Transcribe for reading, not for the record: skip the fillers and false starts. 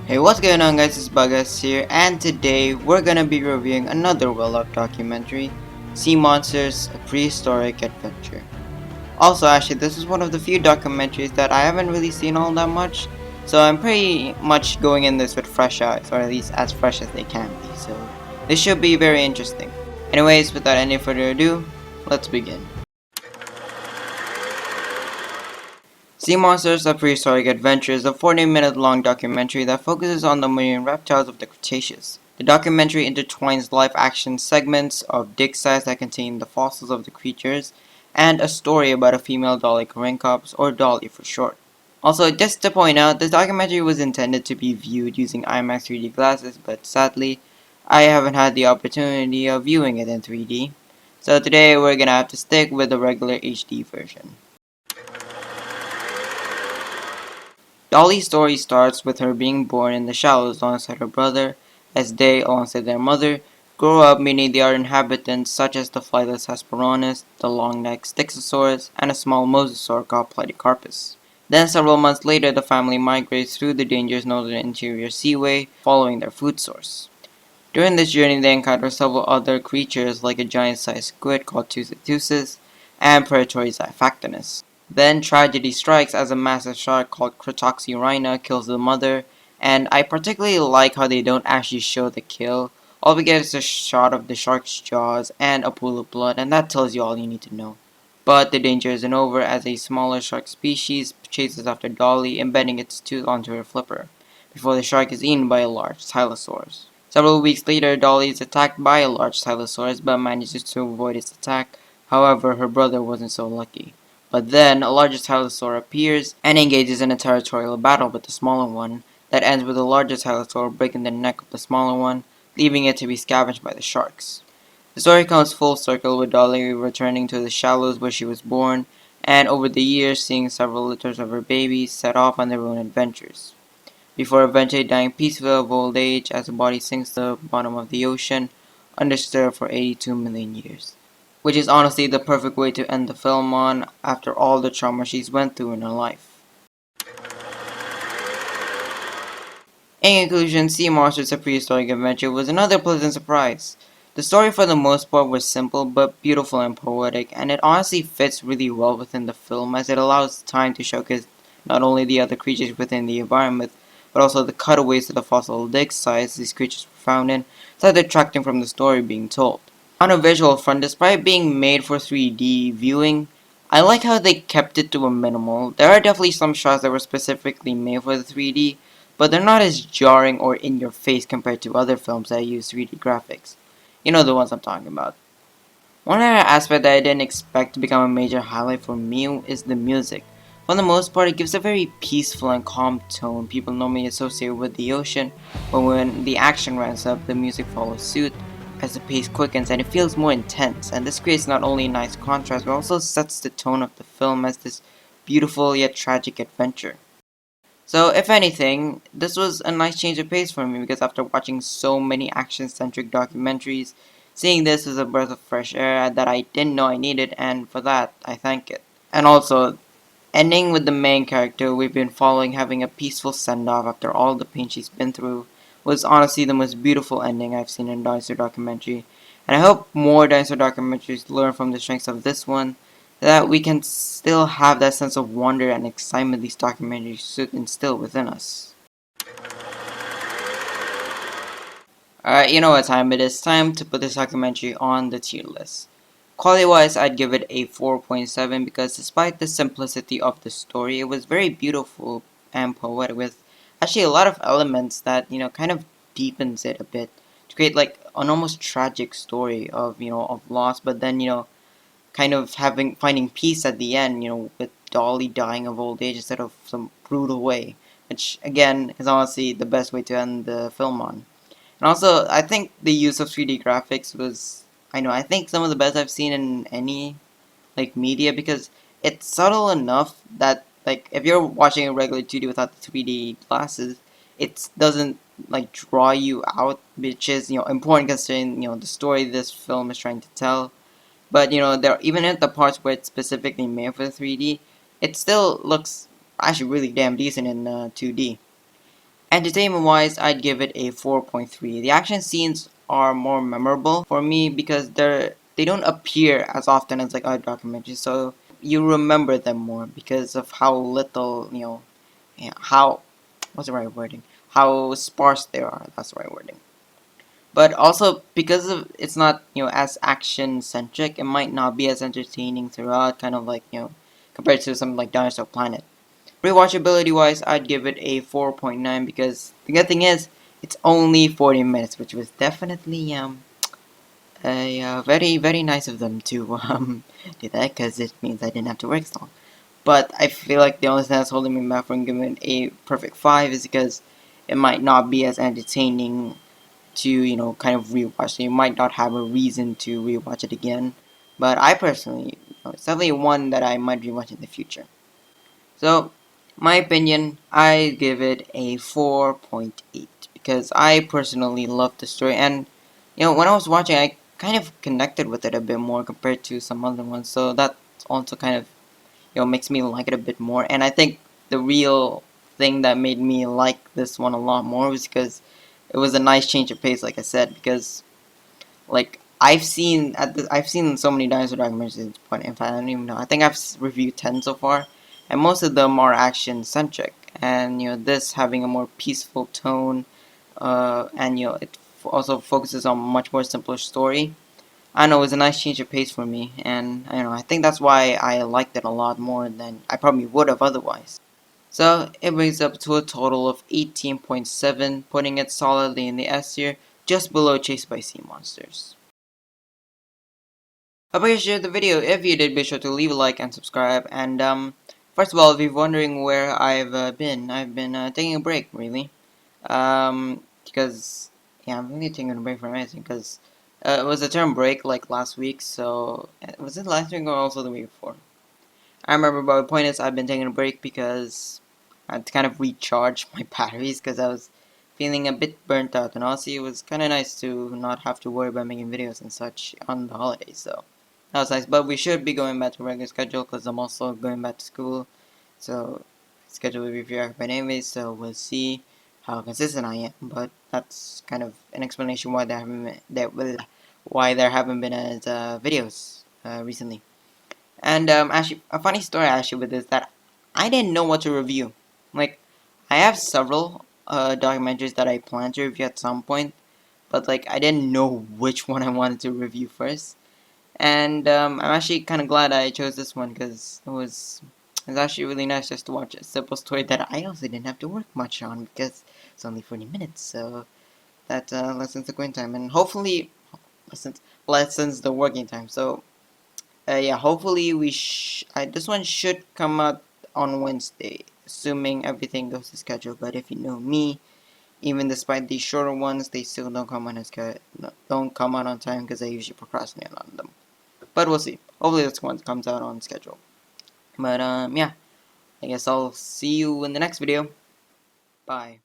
Hey, what's going on guys, it's Buggers here, and today we're gonna be reviewing another well-loved documentary, Sea Monsters, A Prehistoric Adventure. Also, actually, this is one of the few documentaries that I haven't really seen all that much, so I'm pretty much going in this with fresh eyes, or at least as fresh as they can be, so this should be very interesting. Anyways, without any further ado, let's begin. Sea Monsters, A Prehistoric Adventure is a 40-minute long documentary that focuses on the marine reptiles of the Cretaceous. The documentary intertwines live-action segments of dig sites that contain the fossils of the creatures, and a story about a female Dolichorynchops, or Dolly for short. Also, just to point out, this documentary was intended to be viewed using IMAX 3D glasses, but sadly, I haven't had the opportunity of viewing it in 3D. So today we're gonna have to stick with the regular HD version. Dolly's story starts with her being born in the shallows alongside her brother, as they, alongside their mother, grow up meeting the other inhabitants such as the flightless Hesperornis, the long-necked Styxosaurus, and a small mosasaur called Platycarpus. Then several months later the family migrates through the dangerous northern interior seaway, following their food source. During this journey they encounter several other creatures like a giant-sized squid called Tuthitusis and predatory Xiphactinus. Then tragedy strikes as a massive shark called Cretaceous kills the mother, and I particularly like how they don't actually show the kill. All we get is a shot of the shark's jaws and a pool of blood, and that tells you all you need to know. But the danger isn't over as a smaller shark species chases after Dolly, embedding its tooth onto her flipper, before the shark is eaten by a large Tylosaurus. Several weeks later, Dolly is attacked by a large Tylosaurus but manages to avoid its attack. However, her brother wasn't so lucky. But then, a larger Tylosaur appears and engages in a territorial battle with the smaller one that ends with the larger Tylosaur breaking the neck of the smaller one, leaving it to be scavenged by the sharks. The story comes full circle with Dolly returning to the shallows where she was born, and over the years seeing several litters of her babies set off on their own adventures, before eventually dying peacefully of old age as the body sinks to the bottom of the ocean, undisturbed for 82 million years. Which is honestly the perfect way to end the film on after all the trauma she's went through in her life. In conclusion, Sea Monsters: A Prehistoric Adventure was another pleasant surprise. The story for the most part was simple but beautiful and poetic, and it honestly fits really well within the film as it allows time to showcase not only the other creatures within the environment, but also the cutaways to the fossil dig sites these creatures were found in, so detracting from the story being told. On a visual front, despite being made for 3D viewing, I like how they kept it to a minimal. There are definitely some shots that were specifically made for the 3D, but they're not as jarring or in your face compared to other films that use 3D graphics. You know the ones I'm talking about. One other aspect that I didn't expect to become a major highlight for me is the music. For the most part, it gives a very peaceful and calm tone people normally associate with the ocean, but when the action ramps up, the music follows suit as the pace quickens and it feels more intense, and this creates not only a nice contrast but also sets the tone of the film as this beautiful yet tragic adventure. So if anything, this was a nice change of pace for me because after watching so many action-centric documentaries, seeing this was a breath of fresh air that I didn't know I needed, and for that, I thank it. And also, ending with the main character we've been following having a peaceful send-off after all the pain she's been through was honestly the most beautiful ending I've seen in a dinosaur documentary, and I hope more dinosaur documentaries learn from the strengths of this one, that we can still have that sense of wonder and excitement these documentaries should instill within us. Alright, you know what time it is. Time to put this documentary on the tier list. Quality-wise, I'd give it a 4.7 because despite the simplicity of the story, it was very beautiful and poetic with actually a lot of elements that, kind of deepens it a bit to create like an almost tragic story of, of loss, but then, kind of finding peace at the end, with Dolly dying of old age instead of some brutal way, which again is honestly the best way to end the film on. And also, I think the use of 3D graphics was, I think some of the best I've seen in any, like, media, because it's subtle enough that, like, if you're watching a regular 2D without the 3D glasses, it doesn't, like, draw you out, which is, important considering, the story this film is trying to tell. But, there, even at the parts where it's specifically made for 3D, it still looks actually really damn decent in 2D. Entertainment wise, I'd give it a 4.3. The action scenes are more memorable for me because they don't appear as often as like other documentaries, so you remember them more because of how little, how, what's the right wording? How sparse they are. That's the right wording. But also because of it's not as action centric, it might not be as entertaining throughout. Kind of like compared to something like Dinosaur Planet. Rewatchability wise, I'd give it a 4.9 because the good thing is it's only 40 minutes, which was definitely very very nice of them to do that because it means I didn't have to work so long. But I feel like the only thing that's holding me back from giving it a perfect 5 is because it might not be as entertaining to kind of rewatch. So you might not have a reason to rewatch it again. But I personally, it's definitely one that I might rewatch in the future. So, my opinion, I give it a 4.8 because I personally love the story, and when I was watching, I kind of connected with it a bit more compared to some other ones. So that also kind of makes me like it a bit more. And I think the real thing that made me like this one a lot more was because it was a nice change of pace, like I said, because like I've seen so many dinosaur documentaries at this point. In fact, I don't even know. I think I've reviewed 10 so far, and most of them are action centric. And this having a more peaceful tone, and it also focuses on much more simpler story. I know it was a nice change of pace for me, and I think that's why I liked it a lot more than I probably would have otherwise. So it brings up to a total of 18.7, putting it solidly in the S tier, just below Chased by Sea Monsters. I hope you shared the video. If you did, be sure to leave a like and subscribe. And first of all, if you're wondering where I've been taking a break, really. Because yeah, I'm really taking a break from anything. Because it was a term break like last week. So was it last week or also the week before? I remember. But the point is, I've been taking a break because I had to kind of recharge my batteries because I was feeling a bit burnt out. And honestly, it was kind of nice to not have to worry about making videos and such on the holidays. So that was nice, but we should be going back to regular schedule because I'm also going back to school. So schedule will be reviewed by anyways. So we'll see how consistent I am. But that's kind of an explanation why why there haven't been as videos recently. And actually, a funny story actually with this that I didn't know what to review. Like, I have several documentaries that I plan to review at some point, but like I didn't know which one I wanted to review first. And I'm actually kind of glad I chose this one because it was actually really nice just to watch a simple story that I also didn't have to work much on because it's only 40 minutes, so that lessens the going time and hopefully lessens the working time. So yeah, hopefully this one should come out on Wednesday, assuming everything goes to schedule. But if you know me, even despite these shorter ones, they still don't come don't come out on time because I usually procrastinate on them. But we'll see. Hopefully this one comes out on schedule. But yeah, I guess I'll see you in the next video. Bye.